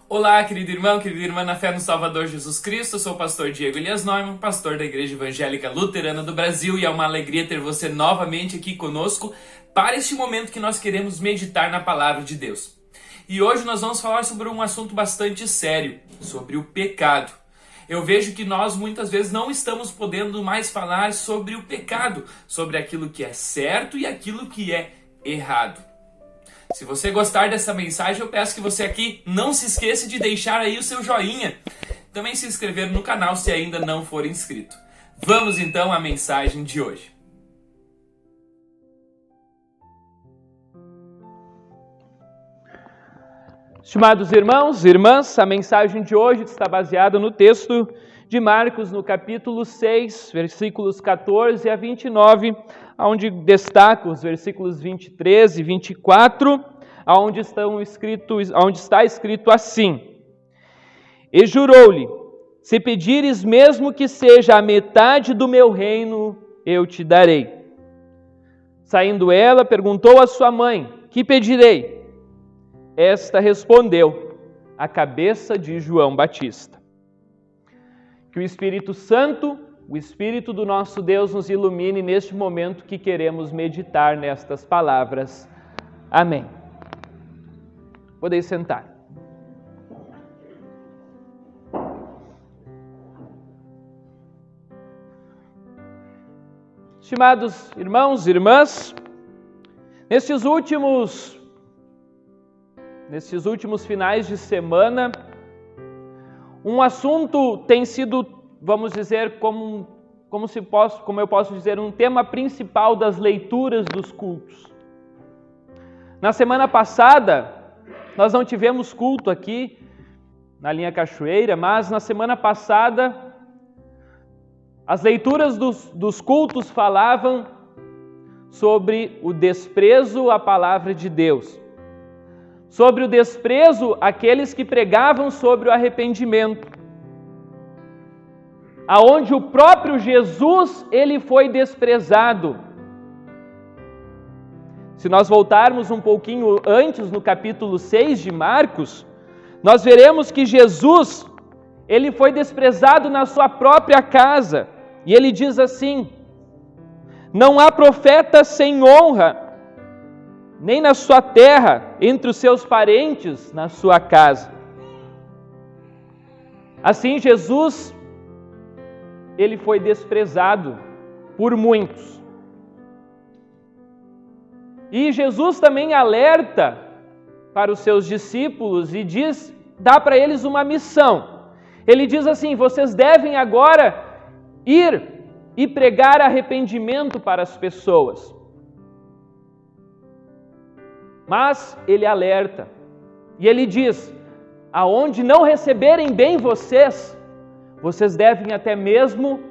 Olá, querido irmão, querida irmã na fé no Salvador Jesus Cristo. Eu sou o pastor Diego Elias Neumann, pastor da Igreja Evangélica Luterana do Brasil, e é uma alegria ter você novamente aqui conosco para este momento que nós queremos meditar na Palavra de Deus. E hoje nós vamos falar sobre um assunto bastante sério, sobre o pecado. Eu vejo que nós muitas vezes não estamos podendo mais falar sobre o pecado, sobre aquilo que é certo e aquilo que é errado. Se você gostar dessa mensagem, eu peço que você aqui não se esqueça de deixar aí o seu joinha. Também se inscrever no canal se ainda não for inscrito. Vamos então à mensagem de hoje. Estimados irmãos e irmãs, a mensagem de hoje está baseada no texto de Marcos, no capítulo 6, versículos 14 a 29, onde destaco os versículos 23 e 24, onde está escrito assim: E jurou-lhe, se pedires mesmo que seja a metade do meu reino, eu te darei. Saindo ela, perguntou à sua mãe, que pedirei? Esta respondeu, a cabeça de João Batista. Que o Espírito Santo, o Espírito do nosso Deus, nos ilumine neste momento que queremos meditar nestas palavras. Amém. Podem sentar. Estimados irmãos e irmãs, nesses últimos finais de semana, um assunto tem sido, vamos dizer, como eu posso dizer, um tema principal das leituras dos cultos. Na semana passada, nós não tivemos culto aqui na linha Cachoeira, mas na semana passada, as leituras dos cultos falavam sobre o desprezo à palavra de Deus, sobre o desprezo àqueles que pregavam sobre o arrependimento, aonde o próprio Jesus, ele foi desprezado. Se nós voltarmos um pouquinho antes, no capítulo 6 de Marcos, nós veremos que Jesus, ele foi desprezado na sua própria casa, e ele diz assim: não há profeta sem honra, nem na sua terra, entre os seus parentes, na sua casa. Assim, Jesus, ele foi desprezado por muitos. E Jesus também alerta para os seus discípulos e dá para eles uma missão. Ele diz assim: vocês devem agora ir e pregar arrependimento para as pessoas. Mas ele alerta, e ele diz: aonde não receberem bem vocês devem até mesmo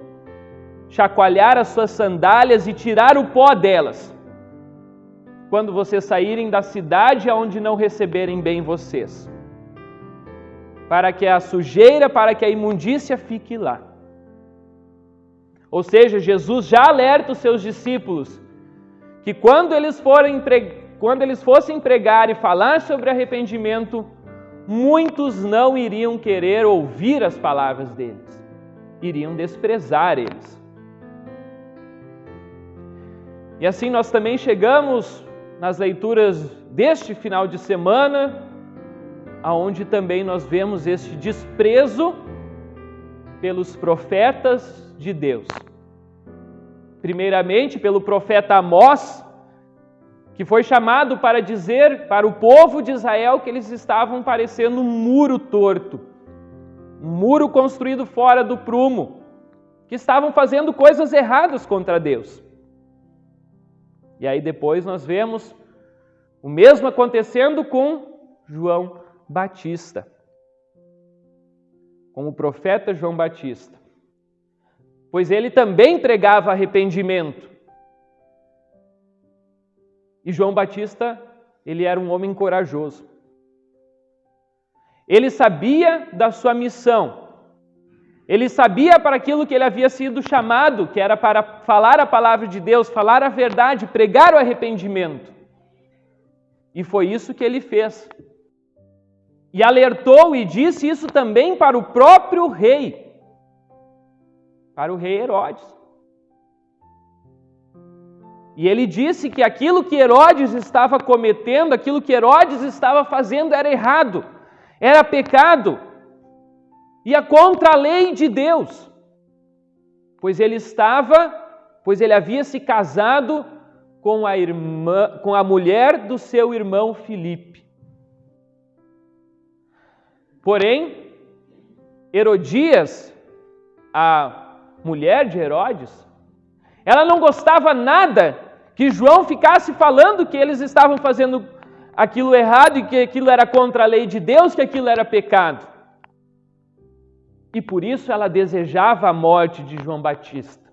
chacoalhar as suas sandálias e tirar o pó delas, quando vocês saírem da cidade aonde não receberem bem vocês, para que a sujeira, para que a imundícia fique lá. Ou seja, Jesus já alerta os seus discípulos que quando eles fossem pregar e falar sobre arrependimento, muitos não iriam querer ouvir as palavras deles, iriam desprezar eles. E assim nós também chegamos nas leituras deste final de semana, aonde também nós vemos este desprezo pelos profetas de Deus. Primeiramente pelo profeta Amós, que foi chamado para dizer para o povo de Israel que eles estavam parecendo um muro torto, um muro construído fora do prumo, que estavam fazendo coisas erradas contra Deus. E aí depois nós vemos o mesmo acontecendo com João Batista, com o profeta João Batista, pois ele também pregava arrependimento. E João Batista, ele era um homem corajoso. Ele sabia da sua missão. Ele sabia para aquilo que ele havia sido chamado, que era para falar a palavra de Deus, falar a verdade, pregar o arrependimento. E foi isso que ele fez. E alertou e disse isso também para o próprio rei, para o rei Herodes. E ele disse que aquilo que Herodes estava cometendo, aquilo que Herodes estava fazendo era errado, era pecado, ia contra a lei de Deus, pois ele havia se casado com a mulher do seu irmão Filipe. Porém, Herodias, a mulher de Herodes, ela não gostava nada que João ficasse falando que eles estavam fazendo aquilo errado e que aquilo era contra a lei de Deus, que aquilo era pecado. E por isso ela desejava a morte de João Batista.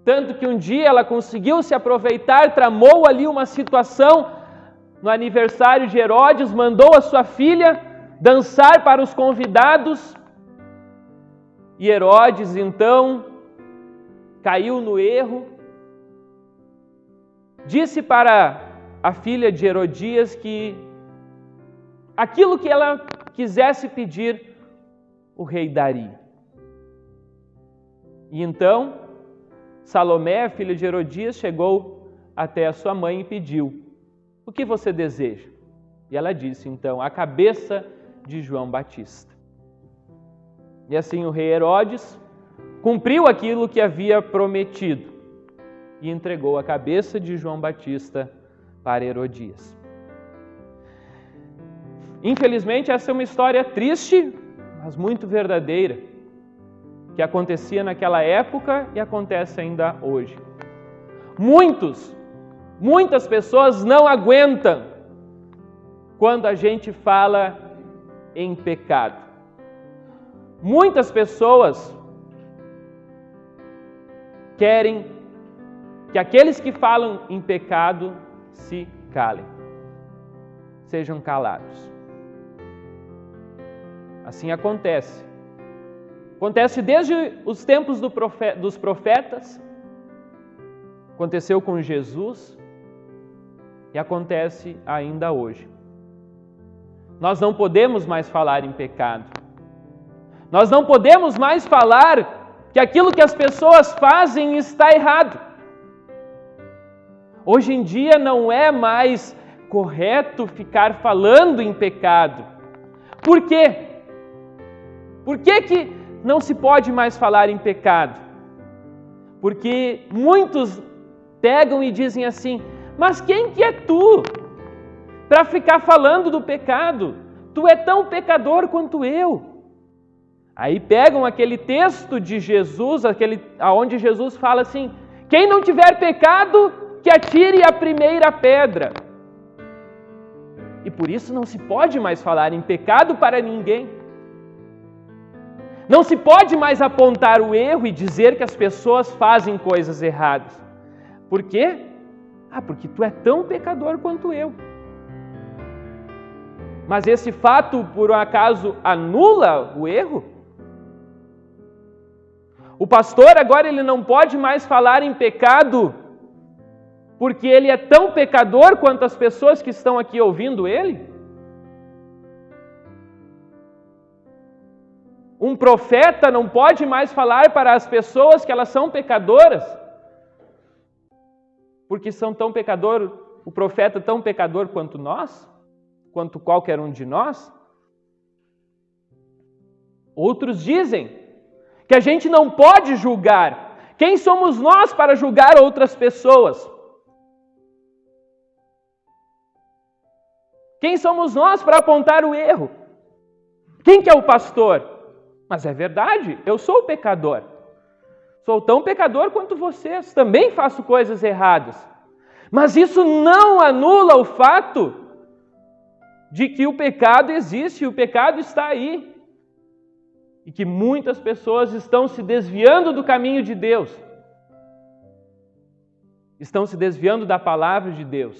Tanto que um dia ela conseguiu se aproveitar, tramou ali uma situação no aniversário de Herodes, mandou a sua filha dançar para os convidados. E Herodes, então, caiu no erro, disse para a filha de Herodias que aquilo que ela quisesse pedir, o rei daria. E então, Salomé, filha de Herodias, chegou até a sua mãe e pediu: o que você deseja? E ela disse, então, a cabeça de João Batista. E assim o rei Herodes cumpriu aquilo que havia prometido e entregou a cabeça de João Batista para Herodias. Infelizmente, essa é uma história triste, mas muito verdadeira, que acontecia naquela época e acontece ainda hoje. Muitas pessoas não aguentam quando a gente fala em pecado. Muitas pessoas querem que aqueles que falam em pecado se calem, sejam calados. Assim acontece. Acontece desde os tempos dos profetas, aconteceu com Jesus e acontece ainda hoje. Nós não podemos mais falar em pecado. Nós não podemos mais falar que aquilo que as pessoas fazem está errado. Hoje em dia não é mais correto ficar falando em pecado. Por quê? Por que não se pode mais falar em pecado? Porque muitos pegam e dizem assim: mas quem que é tu para ficar falando do pecado? Tu é tão pecador quanto eu. Aí pegam aquele texto de Jesus, onde Jesus fala assim: quem não tiver pecado, que atire a primeira pedra. E por isso não se pode mais falar em pecado para ninguém. Não se pode mais apontar o erro e dizer que as pessoas fazem coisas erradas. Por quê? Porque tu é tão pecador quanto eu. Mas esse fato, por um acaso, anula o erro? O pastor agora ele não pode mais falar em pecado porque ele é tão pecador quanto as pessoas que estão aqui ouvindo ele? Um profeta não pode mais falar para as pessoas que elas são pecadoras porque são tão pecador, o profeta tão pecador quanto nós? Quanto qualquer um de nós? Outros dizem que a gente não pode julgar. Quem somos nós para julgar outras pessoas? Quem somos nós para apontar o erro? Quem que é o pastor? Mas é verdade, eu sou pecador. Sou tão pecador quanto vocês, também faço coisas erradas. Mas isso não anula o fato de que o pecado existe, o pecado está aí. E que muitas pessoas estão se desviando do caminho de Deus. Estão se desviando da palavra de Deus.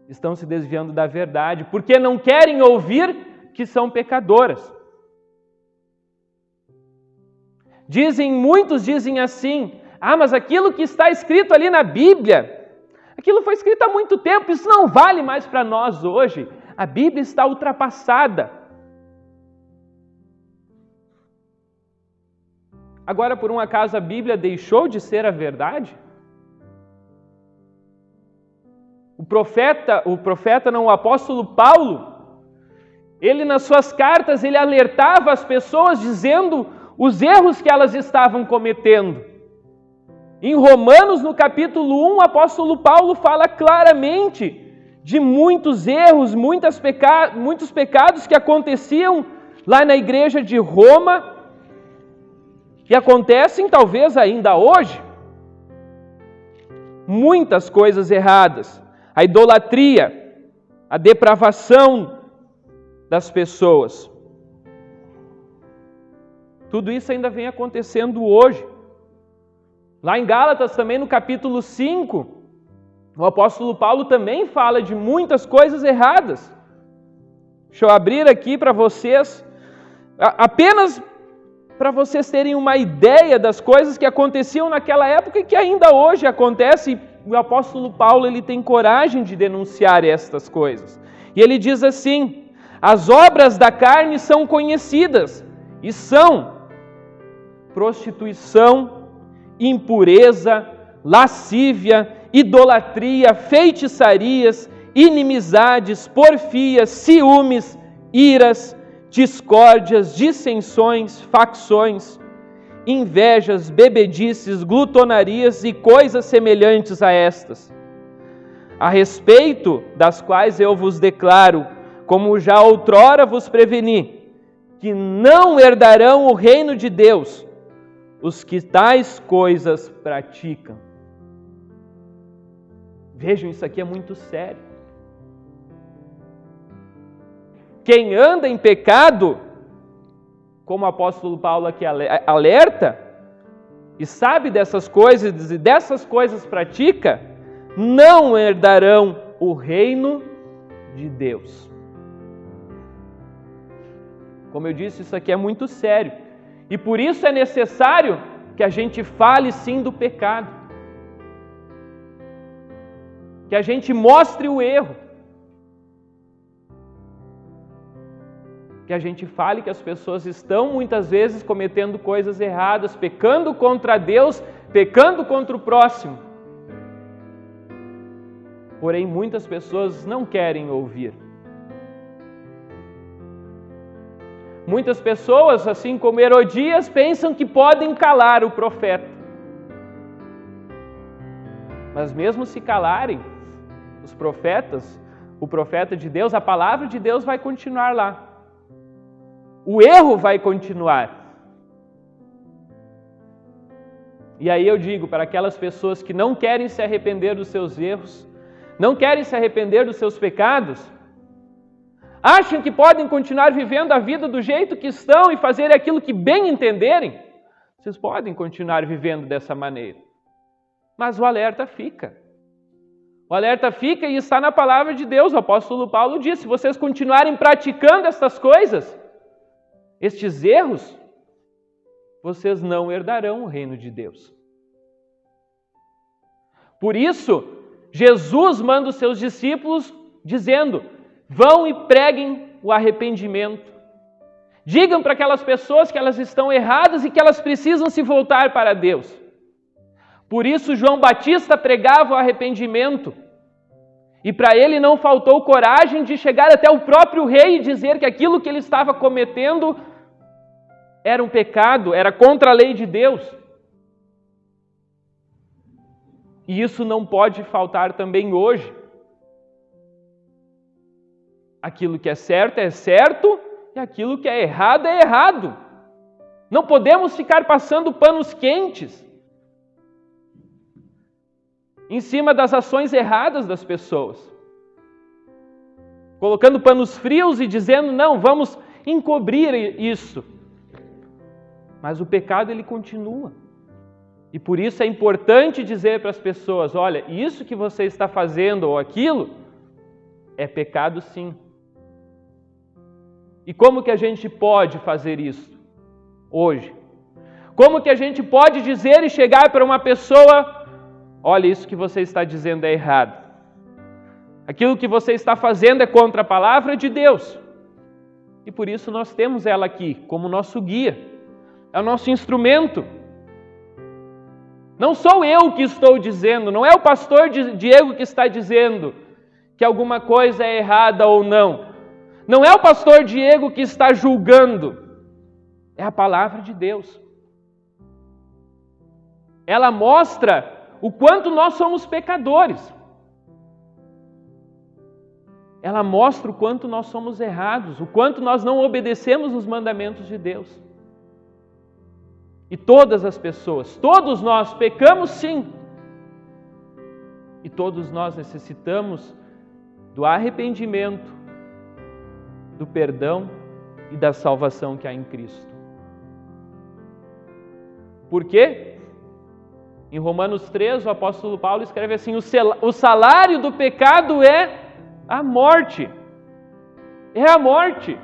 Estão se desviando da verdade, porque não querem ouvir que são pecadoras. Muitos dizem assim: mas aquilo que está escrito ali na Bíblia, aquilo foi escrito há muito tempo, isso não vale mais para nós hoje. A Bíblia está ultrapassada. Agora, por um acaso, a Bíblia deixou de ser a verdade? O apóstolo Paulo, ele nas suas cartas, ele alertava as pessoas dizendo os erros que elas estavam cometendo. Em Romanos, no capítulo 1, o apóstolo Paulo fala claramente de muitos erros, muitos pecados que aconteciam lá na igreja de Roma e acontecem talvez ainda hoje. Muitas coisas erradas. A idolatria, a depravação das pessoas. Tudo isso ainda vem acontecendo hoje. Lá em Gálatas, também no capítulo 5, o apóstolo Paulo também fala de muitas coisas erradas. Deixa eu abrir aqui para vocês, apenas para vocês terem uma ideia das coisas que aconteciam naquela época e que ainda hoje acontecem. O apóstolo Paulo, ele tem coragem de denunciar estas coisas. E ele diz assim: as obras da carne são conhecidas e são prostituição, impureza, lascívia, idolatria, feitiçarias, inimizades, porfias, ciúmes, iras, discórdias, dissensões, facções, invejas, bebedices, glutonarias e coisas semelhantes a estas, a respeito das quais eu vos declaro, como já outrora vos preveni, que não herdarão o reino de Deus os que tais coisas praticam. Vejam, isso aqui é muito sério. Quem anda em pecado, como o apóstolo Paulo aqui alerta, e sabe dessas coisas e dessas coisas pratica, não herdarão o reino de Deus. Como eu disse, isso aqui é muito sério. E por isso é necessário que a gente fale sim do pecado. Que a gente mostre o erro. Que a gente fale que as pessoas estão muitas vezes cometendo coisas erradas, pecando contra Deus, pecando contra o próximo. Porém, muitas pessoas não querem ouvir. Muitas pessoas, assim como Herodias, pensam que podem calar o profeta. Mas mesmo se calarem os profetas, o profeta de Deus, a palavra de Deus vai continuar lá. O erro vai continuar. E aí eu digo para aquelas pessoas que não querem se arrepender dos seus erros, não querem se arrepender dos seus pecados, acham que podem continuar vivendo a vida do jeito que estão e fazer aquilo que bem entenderem? Vocês podem continuar vivendo dessa maneira. Mas o alerta fica. O alerta fica e está na palavra de Deus. O apóstolo Paulo disse: se vocês continuarem praticando estas coisas, estes erros, vocês não herdarão o reino de Deus. Por isso, Jesus manda os seus discípulos dizendo: vão e preguem o arrependimento. Digam para aquelas pessoas que elas estão erradas e que elas precisam se voltar para Deus. Por isso João Batista pregava o arrependimento. E para ele não faltou coragem de chegar até o próprio rei e dizer que aquilo que ele estava cometendo era um pecado, era contra a lei de Deus. E isso não pode faltar também hoje. Aquilo que é certo e aquilo que é errado. Não podemos ficar passando panos quentes em cima das ações erradas das pessoas. Colocando panos frios e dizendo: não, vamos encobrir isso. Mas o pecado, ele continua. E por isso é importante dizer para as pessoas: olha, isso que você está fazendo ou aquilo é pecado sim. E como que a gente pode fazer isso hoje? Como que a gente pode dizer e chegar para uma pessoa: olha, isso que você está dizendo é errado. Aquilo que você está fazendo é contra a palavra de Deus. E por isso nós temos ela aqui como nosso guia. É o nosso instrumento. Não sou eu que estou dizendo, não é o pastor Diego que está dizendo que alguma coisa é errada ou não. Não é o pastor Diego que está julgando. É a palavra de Deus. Ela mostra o quanto nós somos pecadores. Ela mostra o quanto nós somos errados, o quanto nós não obedecemos os mandamentos de Deus. E todas as pessoas, todos nós pecamos sim. E todos nós necessitamos do arrependimento, do perdão e da salvação que há em Cristo. Por quê? Em Romanos 3, o apóstolo Paulo escreve assim: o salário do pecado é a morte. É a morte.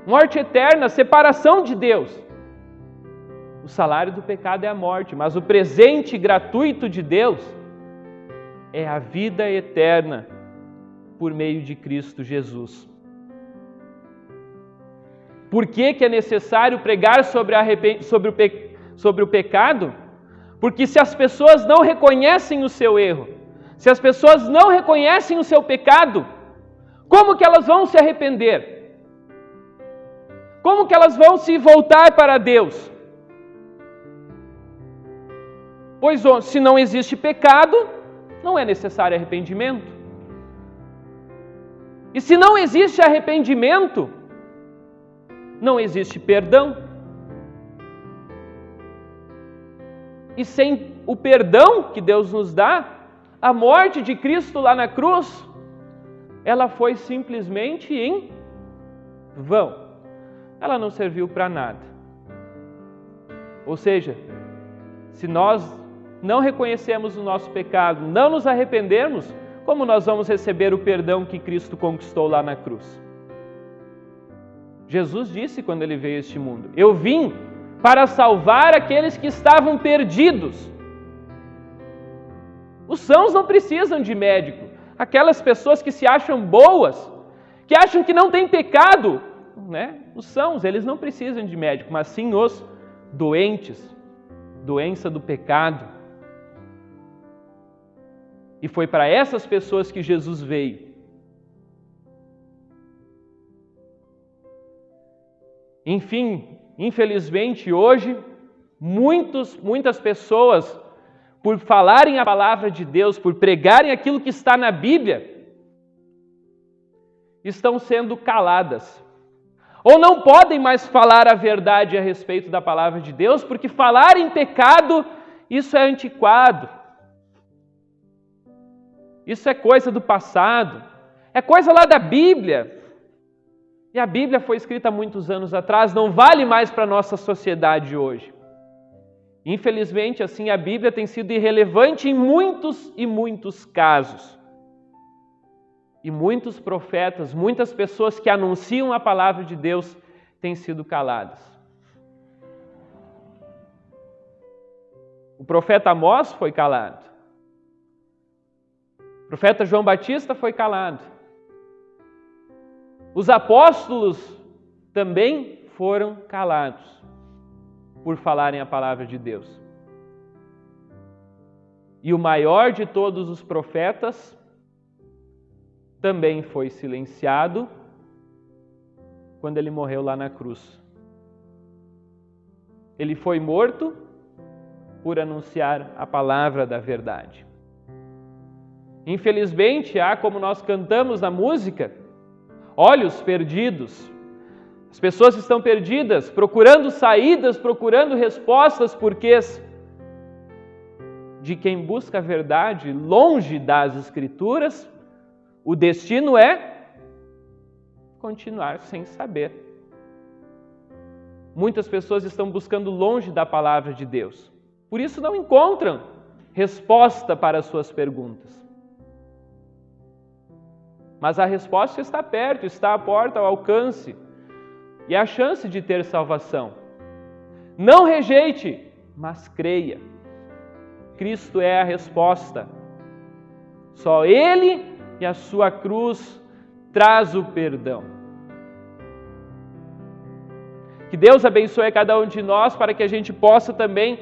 Morte eterna, separação de Deus. O salário do pecado é a morte, mas o presente gratuito de Deus é a vida eterna por meio de Cristo Jesus. Por que é necessário pregar sobre o pecado? Porque se as pessoas não reconhecem o seu erro, se as pessoas não reconhecem o seu pecado, como que elas vão se arrepender? Como que elas vão se voltar para Deus? Pois se não existe pecado, não é necessário arrependimento. E se não existe arrependimento, não existe perdão. E sem o perdão que Deus nos dá, a morte de Cristo lá na cruz, ela foi simplesmente em vão. Ela não serviu para nada. Ou seja, se nós não reconhecemos o nosso pecado, não nos arrependermos, como nós vamos receber o perdão que Cristo conquistou lá na cruz? Jesus disse quando ele veio a este mundo: eu vim para salvar aqueles que estavam perdidos. Os sãos não precisam de médico. Aquelas pessoas que se acham boas, que acham que não tem pecado, né? Os sãos, eles não precisam de médico, mas sim os doentes, doença do pecado. E foi para essas pessoas que Jesus veio. Enfim, infelizmente hoje, muitas pessoas, por falarem a palavra de Deus, por pregarem aquilo que está na Bíblia, estão sendo caladas. Ou não podem mais falar a verdade a respeito da palavra de Deus, porque falar em pecado, isso é antiquado. Isso é coisa do passado. É coisa lá da Bíblia. E a Bíblia foi escrita há muitos anos atrás, não vale mais para a nossa sociedade hoje. Infelizmente, assim, a Bíblia tem sido irrelevante em muitos e muitos casos. E muitos profetas, muitas pessoas que anunciam a palavra de Deus têm sido caladas. O profeta Amós foi calado. O profeta João Batista foi calado. Os apóstolos também foram calados por falarem a palavra de Deus. E o maior de todos os profetas também foi silenciado quando ele morreu lá na cruz. Ele foi morto por anunciar a palavra da verdade. Infelizmente, há, como nós cantamos na música, olhos perdidos. As pessoas estão perdidas, procurando saídas, procurando respostas, porque de quem busca a verdade longe das Escrituras, o destino é continuar sem saber. Muitas pessoas estão buscando longe da palavra de Deus. Por isso não encontram resposta para as suas perguntas. Mas a resposta está perto, está à porta, ao alcance. E a chance de ter salvação. Não rejeite, mas creia. Cristo é a resposta. Só Ele e a sua cruz traz o perdão. Que Deus abençoe a cada um de nós para que a gente possa também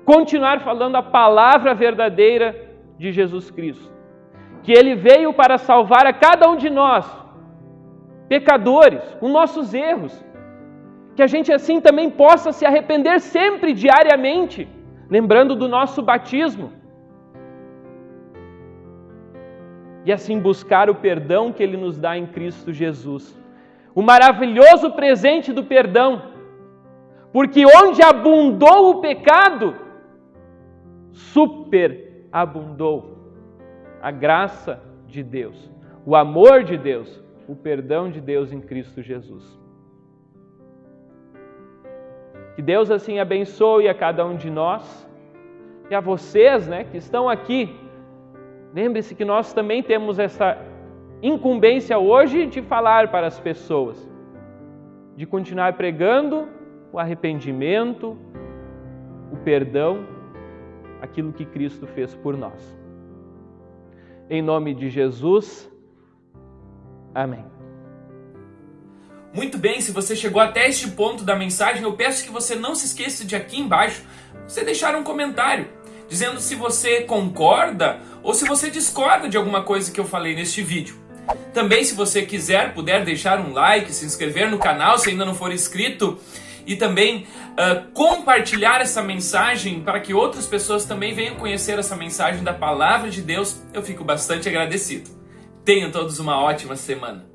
continuar falando a palavra verdadeira de Jesus Cristo. Que Ele veio para salvar a cada um de nós, pecadores, com nossos erros. Que a gente assim também possa se arrepender sempre, diariamente, lembrando do nosso batismo. E assim buscar o perdão que Ele nos dá em Cristo Jesus. O maravilhoso presente do perdão. Porque onde abundou o pecado, superabundou a graça de Deus, o amor de Deus, o perdão de Deus em Cristo Jesus. Que Deus assim abençoe a cada um de nós e a vocês, que estão aqui. Lembre-se que nós também temos essa incumbência hoje de falar para as pessoas, de continuar pregando o arrependimento, o perdão, aquilo que Cristo fez por nós. Em nome de Jesus, amém. Muito bem, se você chegou até este ponto da mensagem, eu peço que você não se esqueça de aqui embaixo você deixar um comentário, dizendo se você concorda ou se você discorda de alguma coisa que eu falei neste vídeo. Também, se você puder deixar um like, se inscrever no canal se ainda não for inscrito, e também compartilhar essa mensagem para que outras pessoas também venham conhecer essa mensagem da Palavra de Deus, eu fico bastante agradecido. Tenham todos uma ótima semana.